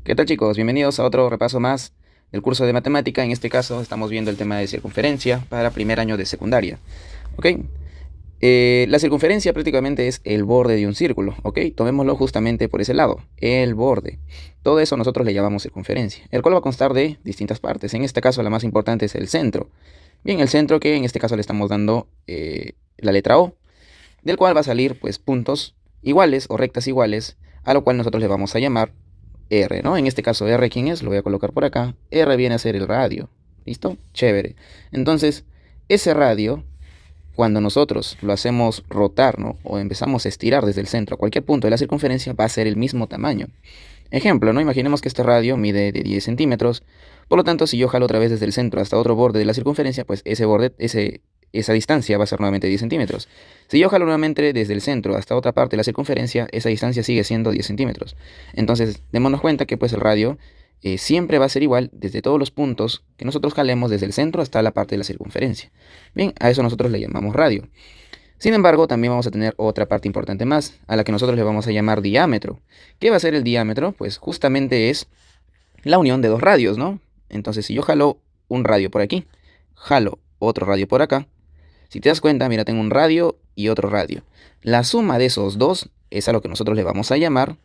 ¿Qué tal, chicos? Bienvenidos a otro repaso más del curso de matemática. En este caso estamos viendo el tema de circunferencia para primer año de secundaria. ¿Ok? La circunferencia prácticamente es el borde de un círculo. ¿Ok? Tomémoslo justamente por ese lado, el borde. Todo eso nosotros le llamamos circunferencia, el cual va a constar de distintas partes. En este caso la más importante es el centro. Bien, el centro que en este caso le estamos dando la letra O, del cual va a salir pues puntos iguales o rectas iguales, a lo cual nosotros le vamos a llamar R, ¿no? En este caso, R, ¿quién es? Lo voy a colocar por acá. R viene a ser el radio. ¿Listo? Chévere. Entonces, ese radio, cuando nosotros lo hacemos rotar, ¿no? O empezamos a estirar desde el centro a cualquier punto de la circunferencia, va a ser el mismo tamaño. Ejemplo, ¿no? Imaginemos que este radio mide de 10 centímetros. Por lo tanto, si yo jalo otra vez desde el centro hasta otro borde de la circunferencia, pues esa distancia va a ser nuevamente 10 centímetros. Si yo jalo nuevamente desde el centro hasta otra parte de la circunferencia, esa distancia sigue siendo 10 centímetros. Entonces, démonos cuenta que pues el radio siempre va a ser igual desde todos los puntos que nosotros jalemos desde el centro hasta la parte de la circunferencia. Bien, a eso nosotros le llamamos radio. Sin embargo, también vamos a tener otra parte importante más, a la que nosotros le vamos a llamar diámetro. ¿Qué va a ser el diámetro? Pues justamente es la unión de dos radios, ¿no? Entonces, si yo jalo un radio por aquí, jalo otro radio por acá, si te das cuenta, mira, tengo un radio y otro radio. La suma de esos dos es a lo que nosotros le vamos a llamar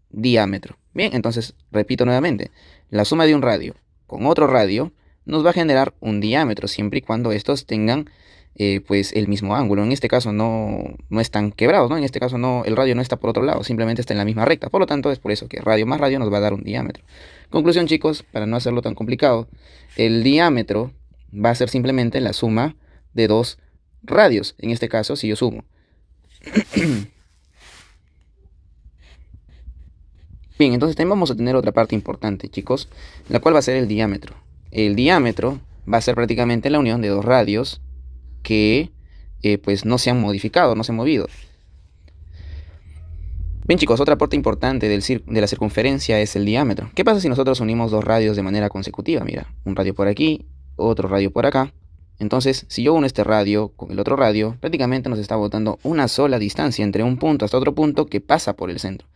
diámetro. Bien, entonces, repito nuevamente, la suma de un radio con otro radio nos va a generar un diámetro, siempre y cuando estos tengan pues el mismo ángulo. En este caso no están quebrados, ¿no? En este caso no, el radio no está por otro lado, simplemente está en la misma recta. Por lo tanto, es por eso que radio más radio nos va a dar un diámetro. Conclusión, chicos, para no hacerlo tan complicado, el diámetro va a ser simplemente la suma de dos radios. En este caso, si yo sumo. Bien, entonces también vamos a tener otra parte importante, chicos, la cual va a ser el diámetro. El diámetro va a ser prácticamente la unión de dos radios que pues no se han modificado, no se han movido. Bien, chicos, otra parte importante de la circunferencia es el diámetro. ¿Qué pasa si nosotros unimos dos radios de manera consecutiva? Mira, un radio por aquí, otro radio por acá. Entonces, si yo uno este radio con el otro radio, prácticamente nos está botando una sola distancia entre un punto hasta otro punto que pasa por el centro.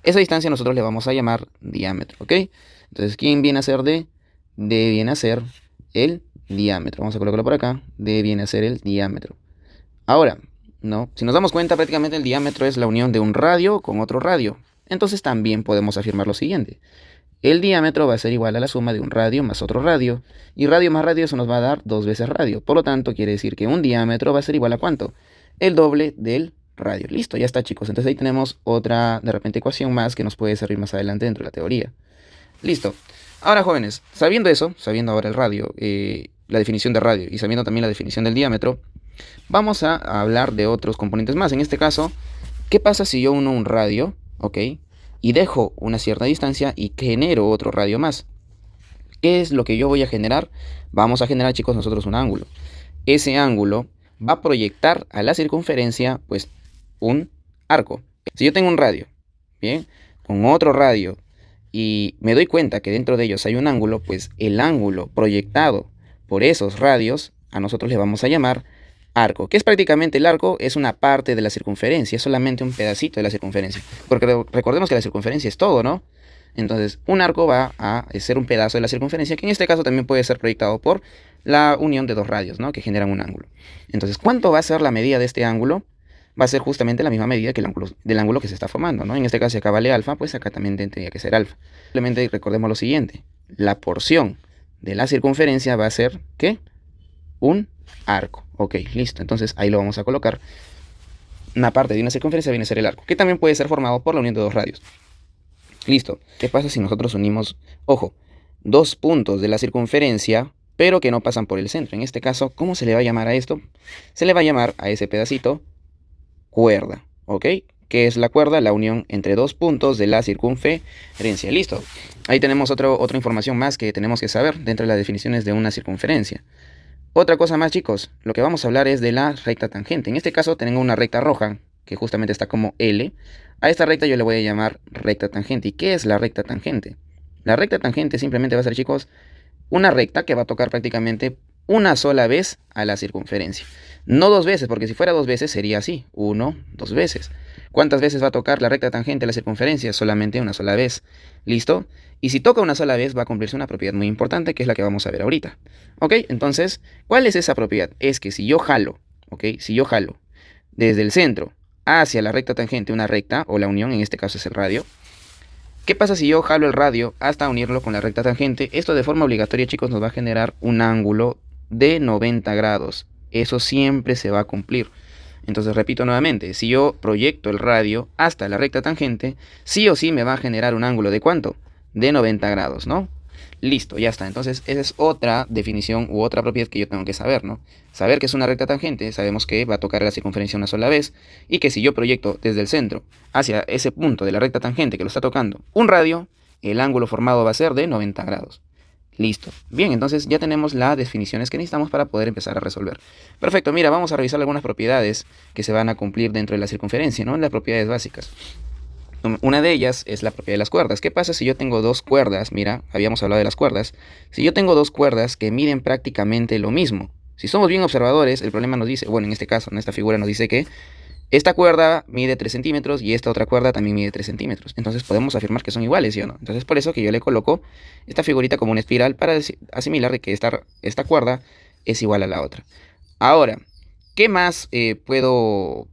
Esa distancia nosotros le vamos a llamar diámetro, ¿ok? Entonces, ¿quién viene a ser D? D viene a ser el diámetro. Vamos a colocarlo por acá. D viene a ser el diámetro. Ahora, ¿no? Si nos damos cuenta, prácticamente el diámetro es la unión de un radio con otro radio. Entonces también podemos afirmar lo siguiente. El diámetro va a ser igual a la suma de un radio más otro radio. Y radio más radio eso nos va a dar dos veces radio. Por lo tanto, quiere decir que un diámetro va a ser igual a ¿cuánto? El doble del radio. Listo, ya está, chicos. Entonces ahí tenemos otra, de repente, ecuación más que nos puede servir más adelante dentro de la teoría. Listo. Ahora, jóvenes, sabiendo eso, sabiendo ahora el radio, la definición de radio y sabiendo también la definición del diámetro, vamos a hablar de otros componentes más. En este caso, ¿qué pasa si yo uno un radio, ok? Y dejo una cierta distancia y genero otro radio más. ¿Qué es lo que yo voy a generar? Vamos a generar, chicos, nosotros un ángulo. Ese ángulo va a proyectar a la circunferencia, pues, un arco. Si yo tengo un radio, ¿bien? Con otro radio y me doy cuenta que dentro de ellos hay un ángulo, pues el ángulo proyectado por esos radios, a nosotros le vamos a llamar arco. ¿Qué es prácticamente el arco? Es una parte de la circunferencia, es solamente un pedacito de la circunferencia. Porque recordemos que la circunferencia es todo, ¿no? Entonces, un arco va a ser un pedazo de la circunferencia, que en este caso también puede ser proyectado por la unión de dos radios, ¿no? Que generan un ángulo. Entonces, ¿cuánto va a ser la medida de este ángulo? Va a ser justamente la misma medida que del ángulo que se está formando, ¿no? En este caso, si acá vale alfa, pues acá también tendría que ser alfa. Simplemente recordemos lo siguiente. La porción de la circunferencia va a ser, ¿qué? Un arco. Ok, listo. Entonces, ahí lo vamos a colocar. Una parte de una circunferencia viene a ser el arco, que también puede ser formado por la unión de dos radios. Listo. ¿Qué pasa si nosotros unimos, ojo, dos puntos de la circunferencia, pero que no pasan por el centro? En este caso, ¿cómo se le va a llamar a esto? Se le va a llamar a ese pedacito cuerda, ¿ok? ¿Qué es la cuerda? La unión entre dos puntos de la circunferencia. Listo. Ahí tenemos otra información más que tenemos que saber dentro de las definiciones de una circunferencia. Otra cosa más, chicos. Lo que vamos a hablar es de la recta tangente. En este caso tengo una recta roja, que justamente está como L. A esta recta yo le voy a llamar recta tangente. ¿Y qué es la recta tangente? La recta tangente simplemente va a ser, chicos, una recta que va a tocar prácticamente una sola vez a la circunferencia. No dos veces, porque si fuera dos veces sería así. Uno, dos veces. ¿Cuántas veces va a tocar la recta tangente a la circunferencia? Solamente una sola vez. ¿Listo? Y si toca una sola vez va a cumplirse una propiedad muy importante, que es la que vamos a ver ahorita. ¿Ok? Entonces, ¿cuál es esa propiedad? Es que si yo jalo, ¿ok? Si yo jalo desde el centro hacia la recta tangente una recta, o la unión, en este caso es el radio. ¿Qué pasa si yo jalo el radio hasta unirlo con la recta tangente? Esto de forma obligatoria, chicos, nos va a generar un ángulo de 90 grados. Eso siempre se va a cumplir. Entonces, repito nuevamente, si yo proyecto el radio hasta la recta tangente, sí o sí me va a generar un ángulo de ¿cuánto? De 90 grados, ¿no? Listo, ya está. Entonces, esa es otra definición u otra propiedad que yo tengo que saber, ¿no? Saber que es una recta tangente, sabemos que va a tocar la circunferencia una sola vez, y que si yo proyecto desde el centro hacia ese punto de la recta tangente que lo está tocando un radio, el ángulo formado va a ser de 90 grados. Listo. Bien, entonces ya tenemos las definiciones que necesitamos para poder empezar a resolver. Perfecto, mira, vamos a revisar algunas propiedades que se van a cumplir dentro de la circunferencia, ¿no? Las propiedades básicas. Una de ellas es la propiedad de las cuerdas. ¿Qué pasa si yo tengo dos cuerdas? Mira, habíamos hablado de las cuerdas. Si yo tengo dos cuerdas que miden prácticamente lo mismo. Si somos bien observadores, el problema nos dice, bueno, en este caso, en esta figura nos dice que esta cuerda mide 3 centímetros y esta otra cuerda también mide 3 centímetros. Entonces podemos afirmar que son iguales, ¿sí o no? Entonces por eso que yo le coloco esta figurita como una espiral para asimilar de que esta cuerda es igual a la otra. Ahora, ¿qué más puedo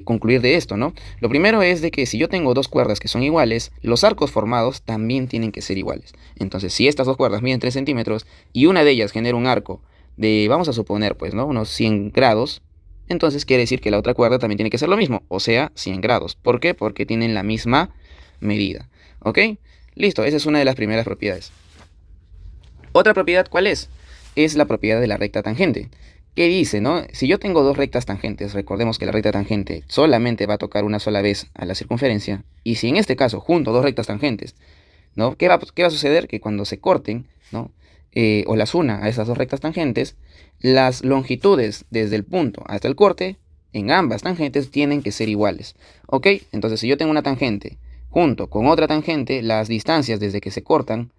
concluir de esto, no? Lo primero es de que si yo tengo dos cuerdas que son iguales, los arcos formados también tienen que ser iguales. Entonces, si estas dos cuerdas miden 3 centímetros y una de ellas genera un arco de, vamos a suponer, pues, ¿no? Unos 100 grados, entonces quiere decir que la otra cuerda también tiene que ser lo mismo, o sea, 100 grados. ¿Por qué? Porque tienen la misma medida. ¿Ok? Listo, esa es una de las primeras propiedades. ¿Otra propiedad cuál es? Es la propiedad de la recta tangente. ¿Qué dice, no? Si yo tengo dos rectas tangentes, recordemos que la recta tangente solamente va a tocar una sola vez a la circunferencia, y si en este caso junto dos rectas tangentes, ¿no? ¿Qué va a suceder? Que cuando se corten, ¿no? O las una a esas dos rectas tangentes, las longitudes desde el punto hasta el corte, en ambas tangentes tienen que ser iguales, ¿ok? Entonces, si yo tengo una tangente junto con otra tangente, las distancias desde que se cortan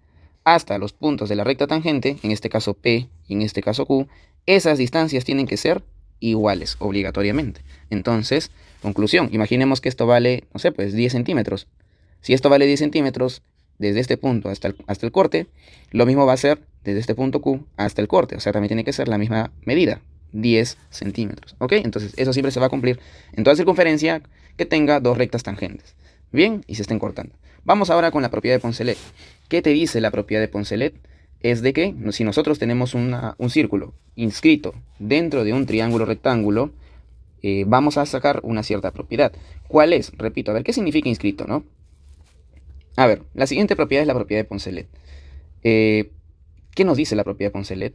hasta los puntos de la recta tangente, en este caso P y en este caso Q, esas distancias tienen que ser iguales, obligatoriamente. Entonces, conclusión, imaginemos que esto vale, no sé, pues 10 centímetros. Si esto vale 10 centímetros, desde este punto hasta el corte, lo mismo va a ser desde este punto Q hasta el corte. O sea, también tiene que ser la misma medida, 10 centímetros. ¿Ok? Entonces, eso siempre se va a cumplir en toda circunferencia que tenga dos rectas tangentes. Bien, y se estén cortando. Vamos ahora con la propiedad de Poncelet. ¿Qué te dice la propiedad de Poncelet? Es de que si nosotros tenemos un círculo inscrito dentro de un triángulo rectángulo, vamos a sacar una cierta propiedad. ¿Cuál es? Repito, a ver, ¿qué significa inscrito, no? A ver, la siguiente propiedad es la propiedad de Poncelet. ¿Qué nos dice la propiedad de Poncelet?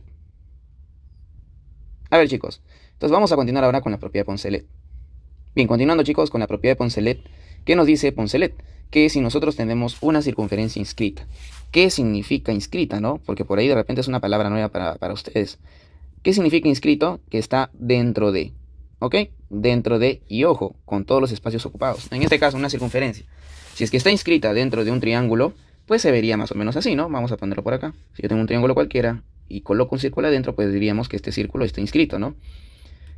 A ver, chicos, entonces vamos a continuar ahora con la propiedad de Poncelet. Bien, continuando, chicos, con la propiedad de Poncelet. ¿Qué nos dice Poncelet? Que si nosotros tenemos una circunferencia inscrita. ¿Qué significa inscrita, no? Porque por ahí de repente es una palabra nueva para ustedes. ¿Qué significa inscrito? Que está dentro de, ¿ok? Dentro de, y ojo, con todos los espacios ocupados. En este caso, una circunferencia. Si es que está inscrita dentro de un triángulo, pues se vería más o menos así, ¿no? Vamos a ponerlo por acá. Si yo tengo un triángulo cualquiera y coloco un círculo adentro, pues diríamos que este círculo está inscrito, ¿no?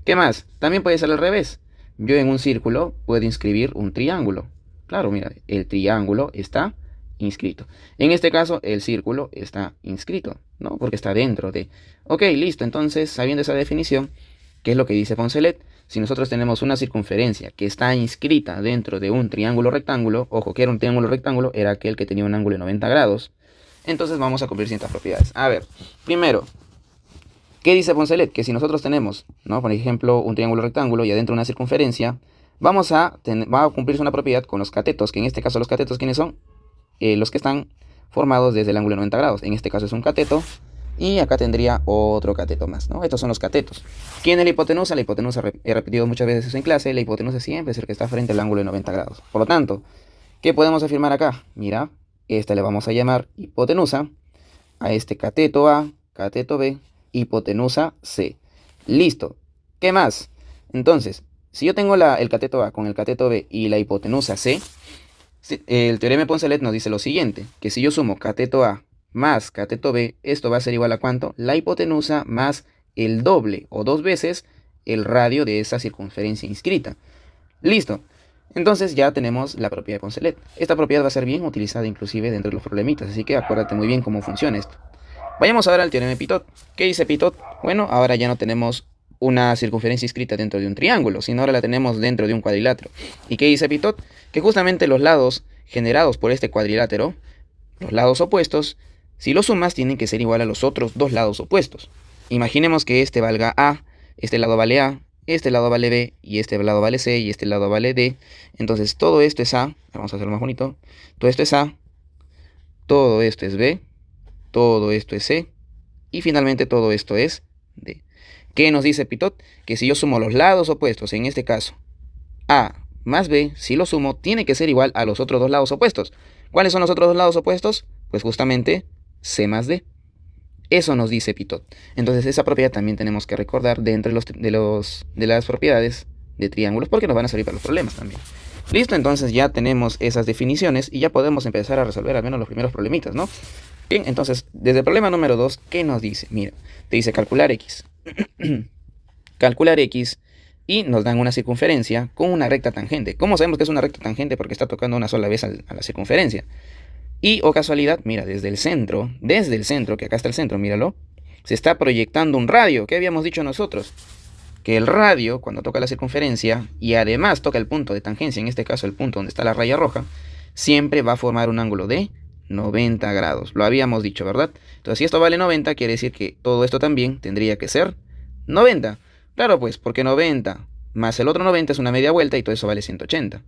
¿Qué más? También puede ser al revés. Yo en un círculo puedo inscribir un triángulo. Claro, mira, el triángulo está inscrito. En este caso, el círculo está inscrito, ¿no? Porque está dentro de... Ok, listo. Entonces, sabiendo esa definición, ¿qué es lo que dice Poncelet? Si nosotros tenemos una circunferencia que está inscrita dentro de un triángulo rectángulo, ojo, que era un triángulo rectángulo, era aquel que tenía un ángulo de 90 grados, entonces vamos a cumplir ciertas propiedades. A ver, primero, ¿qué dice Poncelet? Que si nosotros tenemos, ¿no? Por ejemplo, un triángulo rectángulo y adentro una circunferencia, va a cumplirse una propiedad con los catetos, que en este caso los catetos, ¿quiénes son? Los que están formados desde el ángulo de 90 grados. En este caso es un cateto, y acá tendría otro cateto más, ¿no? Estos son los catetos. ¿Quién es la hipotenusa? La hipotenusa, he repetido muchas veces eso en clase, la hipotenusa siempre es el que está frente al ángulo de 90 grados. Por lo tanto, ¿qué podemos afirmar acá? Mira, esta le vamos a llamar hipotenusa, a este cateto A, cateto B, hipotenusa C. Listo. ¿Qué más? Entonces, si yo tengo el cateto A con el cateto B y la hipotenusa C, el teorema de Poncelet nos dice lo siguiente, que si yo sumo cateto A más cateto B, esto va a ser igual a ¿cuánto? La hipotenusa más el doble o dos veces el radio de esa circunferencia inscrita. Listo. Entonces ya tenemos la propiedad de Poncelet. Esta propiedad va a ser bien utilizada inclusive dentro de los problemitas, así que acuérdate muy bien cómo funciona esto. Vayamos ahora al teorema de Pitot. ¿Qué dice Pitot? Bueno, ahora ya no tenemos una circunferencia inscrita dentro de un triángulo, sino ahora la tenemos dentro de un cuadrilátero. ¿Y qué dice Pitot? Que justamente los lados generados por este cuadrilátero, los lados opuestos, si los sumas tienen que ser igual a los otros dos lados opuestos. Imaginemos que este valga A, este lado vale A, este lado vale B, y este lado vale C, y este lado vale D. Entonces todo esto es A, vamos a hacerlo más bonito, todo esto es A, todo esto es B, todo esto es C, y finalmente todo esto es D. ¿Qué nos dice Pitot? Que si yo sumo los lados opuestos, en este caso A más B, si lo sumo, tiene que ser igual a los otros dos lados opuestos. ¿Cuáles son los otros dos lados opuestos? Pues justamente C más D. Eso nos dice Pitot. Entonces esa propiedad también tenemos que recordar dentro de las propiedades de triángulos, porque nos van a servir para los problemas también. Listo, entonces ya tenemos esas definiciones y ya podemos empezar a resolver al menos los primeros problemitas, ¿no? Bien, entonces desde el problema número 2, ¿qué nos dice? Mira, te dice calcular X. Calcular X y nos dan una circunferencia con una recta tangente. ¿Cómo sabemos que es una recta tangente? Porque está tocando una sola vez a la circunferencia. Y, o casualidad, mira, desde el centro, que acá está el centro, míralo, se está proyectando un radio. ¿Qué habíamos dicho nosotros? Que el radio, cuando toca la circunferencia, y además toca el punto de tangencia, en este caso el punto donde está la raya roja, siempre va a formar un ángulo de 90 grados. Lo habíamos dicho, ¿verdad? Entonces, si esto vale 90, quiere decir que todo esto también tendría que ser 90. Claro, pues, porque 90 más el otro 90 es una media vuelta y todo eso vale 180.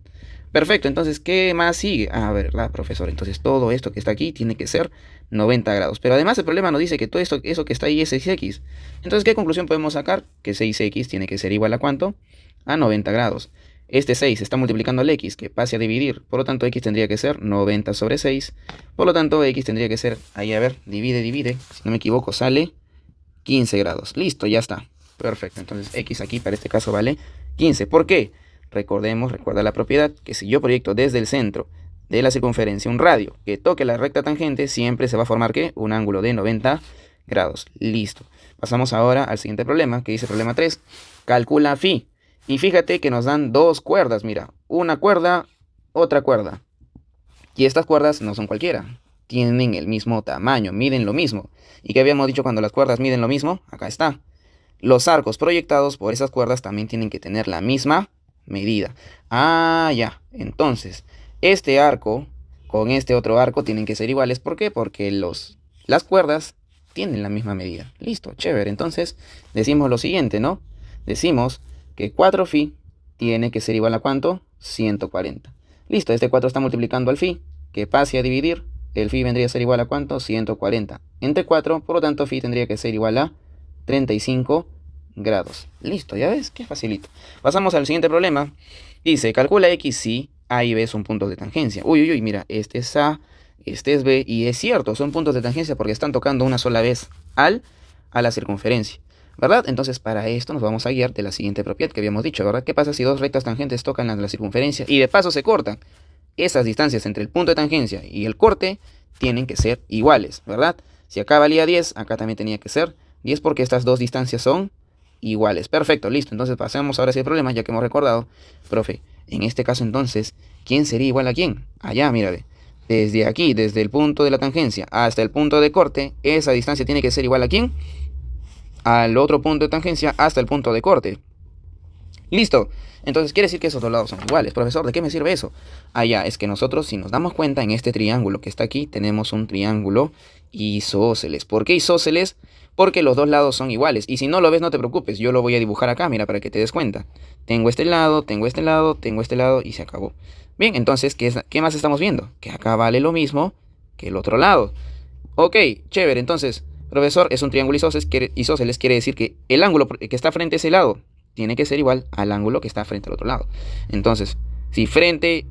Perfecto, entonces, ¿qué más sigue? Ah, ¿verdad, profesor? Entonces, todo esto que está aquí tiene que ser 90 grados. Pero además el problema nos dice que todo esto, eso que está ahí es 6x. Entonces, ¿qué conclusión podemos sacar? Que 6x tiene que ser igual a ¿cuánto? A 90 grados. Este 6 está multiplicando al x, que pase a dividir. Por lo tanto, x tendría que ser 90 sobre 6. Por lo tanto, x tendría que ser, ahí a ver, divide. Si no me equivoco, sale 15 grados. Listo, ya está. Perfecto, entonces x aquí para este caso vale 15. ¿Por qué? Recuerda la propiedad que si yo proyecto desde el centro de la circunferencia un radio que toque la recta tangente, siempre se va a formar ¿qué? Un ángulo de 90 grados. Listo. Pasamos ahora al siguiente problema, que dice problema 3. Calcula phi. Y fíjate que nos dan dos cuerdas, mira. Una cuerda, otra cuerda. Y estas cuerdas no son cualquiera. Tienen el mismo tamaño, miden lo mismo. ¿Y qué habíamos dicho cuando las cuerdas miden lo mismo? Acá está. Los arcos proyectados por esas cuerdas también tienen que tener la misma medida. Ah, ya. Entonces, este arco con este otro arco tienen que ser iguales. ¿Por qué? Porque las cuerdas tienen la misma medida. Listo, chévere. Entonces, decimos lo siguiente, ¿no? Decimos que 4 phi tiene que ser igual a ¿cuánto? 140. Listo, este 4 está multiplicando al phi, que pase a dividir. El phi vendría a ser igual a ¿cuánto? 140 entre 4, por lo tanto phi tendría que ser igual a 35 grados. Listo, ya ves, qué facilito. Pasamos al siguiente problema. Dice, calcula x si A y B son puntos de tangencia. Uy, mira, este es A, este es B, y es cierto, son puntos de tangencia porque están tocando una sola vez a la circunferencia, ¿verdad? Entonces, para esto nos vamos a guiar de la siguiente propiedad que habíamos dicho, ¿verdad? ¿Qué pasa si dos rectas tangentes tocan la circunferencia y de paso se cortan? Esas distancias entre el punto de tangencia y el corte tienen que ser iguales, ¿verdad? Si acá valía 10, acá también tenía que ser 10 porque estas dos distancias son iguales. Perfecto, listo. Entonces pasemos ahora sí al problema, ya que hemos recordado. Profe, en este caso entonces, ¿quién sería igual a quién? Allá, mírale. Desde aquí, desde el punto de la tangencia hasta el punto de corte, esa distancia tiene que ser igual a quién? Al otro punto de tangencia hasta el punto de corte. Listo. Entonces quiere decir que esos dos lados son iguales. Profesor, ¿de qué me sirve eso? Ya, es que nosotros, si nos damos cuenta, en este triángulo que está aquí, tenemos un triángulo isósceles. ¿Por qué isósceles? Porque los dos lados son iguales. Y si no lo ves, no te preocupes. Yo lo voy a dibujar acá, mira, para que te des cuenta. Tengo este lado, tengo este lado, tengo este lado y se acabó. Bien, entonces, ¿qué más estamos viendo? Que acá vale lo mismo que el otro lado. Ok, chévere. Entonces, profesor, es un triángulo isósceles. Quiere decir que el ángulo que está frente a ese lado tiene que ser igual al ángulo que está frente al otro lado. Entonces, si frente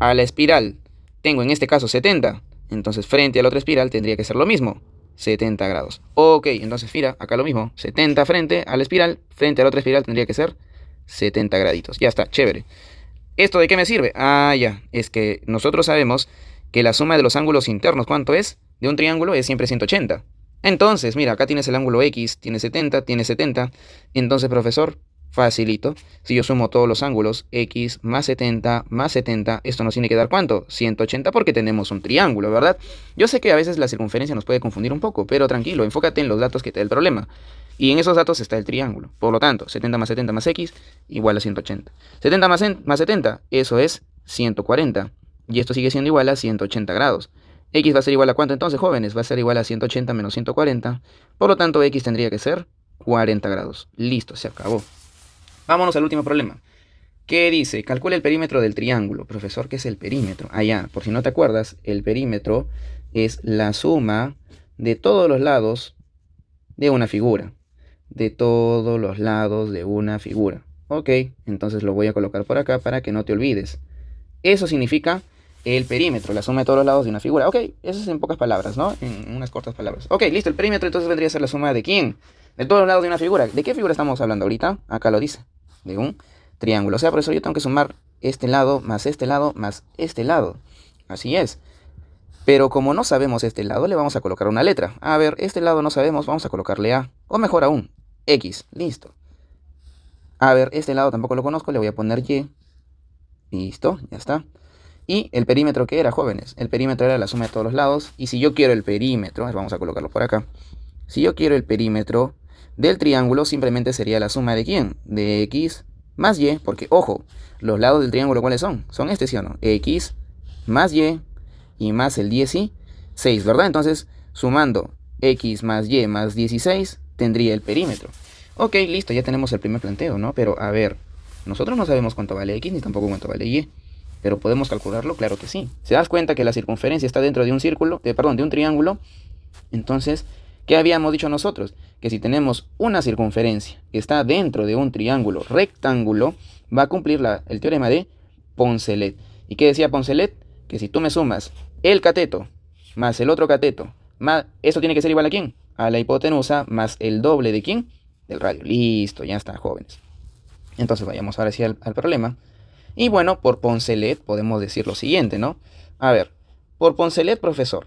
a la espiral tengo en este caso 70, entonces frente a la otra espiral tendría que ser lo mismo, 70 grados. Ok, entonces mira, acá lo mismo, 70 frente a la espiral, frente a la otra espiral tendría que ser 70 graditos. Ya está, chévere. ¿Esto de qué me sirve? Ya, es que nosotros sabemos que la suma de los ángulos internos, ¿cuánto es? De un triángulo es siempre 180. Entonces, mira, acá tienes el ángulo X, tiene 70, tiene 70. Entonces, profesor, Facilito. Si yo sumo todos los ángulos, x más 70 más 70, esto nos tiene que dar ¿cuánto? 180 porque tenemos un triángulo, ¿verdad? Yo sé que a veces la circunferencia nos puede confundir un poco, pero tranquilo, enfócate en los datos que te da el problema. Y en esos datos está el triángulo. Por lo tanto, 70 más 70 más x igual a 180. 70 más 70, eso es 140. Y esto sigue siendo igual a 180 grados. X va a ser igual a ¿cuánto entonces, jóvenes? Va a ser igual a 180 menos 140. Por lo tanto, x tendría que ser 40 grados. Listo, se acabó. Vámonos al último problema. ¿Qué dice? Calcula el perímetro del triángulo. Profesor, ¿qué es el perímetro? Allá, por si no te acuerdas, el perímetro es la suma de todos los lados de una figura. De todos los lados de una figura. Ok, entonces lo voy a colocar por acá para que no te olvides. Eso significa el perímetro, la suma de todos los lados de una figura. Ok, eso es en pocas palabras, ¿no? En unas cortas palabras. Ok, listo, el perímetro entonces vendría a ser la suma de ¿quién? De todos los lados de una figura. ¿De qué figura estamos hablando ahorita? Acá lo dice. De un triángulo. O sea, por eso yo tengo que sumar este lado más este lado más este lado. Así es. Pero como no sabemos este lado, le vamos a colocar una letra. A ver, este lado no sabemos, vamos a colocarle A. O mejor aún, X. Listo. A ver, este lado tampoco lo conozco, le voy a poner Y. Listo, ya está. Y el perímetro, ¿qué era, jóvenes? El perímetro era la suma de todos los lados. Y si yo quiero el perímetro, vamos a colocarlo por acá. Si yo quiero el perímetro del triángulo, simplemente sería la suma de ¿quién? De X más Y, porque, ojo, los lados del triángulo, ¿cuáles son? Son este, ¿sí o no? X más Y más el 16, ¿verdad? Entonces, sumando X más Y más 16, tendría el perímetro. Ok, listo, ya tenemos el primer planteo, ¿no? Pero, a ver, nosotros no sabemos cuánto vale X ni tampoco cuánto vale Y. Pero ¿podemos calcularlo? Claro que sí. ¿Se das cuenta que la circunferencia está dentro de un círculo, de un triángulo? Entonces, ¿qué habíamos dicho nosotros? Que si tenemos una circunferencia que está dentro de un triángulo rectángulo, va a cumplir el teorema de Poncelet. ¿Y qué decía Poncelet? Que si tú me sumas el cateto más el otro cateto, eso tiene que ser igual a ¿quién? A la hipotenusa más el doble de ¿quién? Del radio. Listo, ya está, jóvenes. Entonces vayamos ahora sí al problema. Y bueno, por Poncelet podemos decir lo siguiente, ¿no? A ver, por Poncelet, profesor,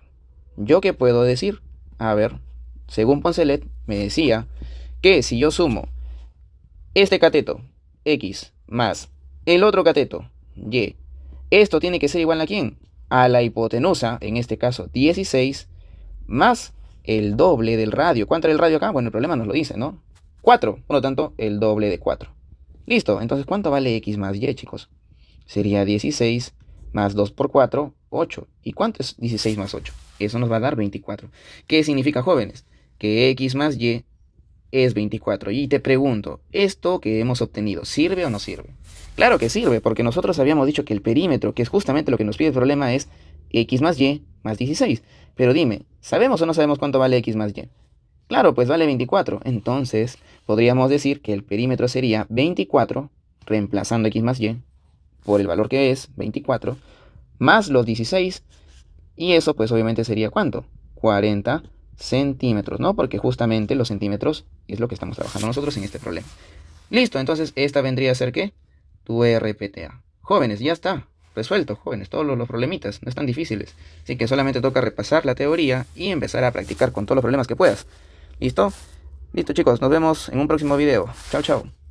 ¿yo qué puedo decir? A ver, según Poncelet me decía que si yo sumo este cateto, X, más el otro cateto, Y, esto tiene que ser igual a ¿quién? A la hipotenusa, en este caso 16, más el doble del radio. ¿Cuánto era el radio acá? Bueno, el problema nos lo dice, ¿no? 4, por lo tanto, el doble de 4. Listo, entonces, ¿cuánto vale X más Y, chicos? Sería 16 más 2 por 4, 8. ¿Y cuánto es 16 más 8? Eso nos va a dar 24. ¿Qué significa, jóvenes? Que X más Y es 24. Y te pregunto, ¿esto que hemos obtenido sirve o no sirve? Claro que sirve, porque nosotros habíamos dicho que el perímetro, que es justamente lo que nos pide el problema, es X más Y más 16. Pero dime, ¿sabemos o no sabemos cuánto vale X más Y? Claro, pues vale 24. Entonces, podríamos decir que el perímetro sería 24, reemplazando X más Y, por el valor que es, 24, más los 16, y eso pues obviamente sería ¿cuánto? 40 centímetros, ¿no? Porque justamente los centímetros es lo que estamos trabajando nosotros en este problema. Listo, entonces esta vendría a ser ¿qué? Tu RPTA. Jóvenes, ya está. Resuelto, jóvenes, todos los problemitas, no están difíciles. Así que solamente toca repasar la teoría y empezar a practicar con todos los problemas que puedas. ¿Listo? Listo, chicos, nos vemos en un próximo video. Chao, chao.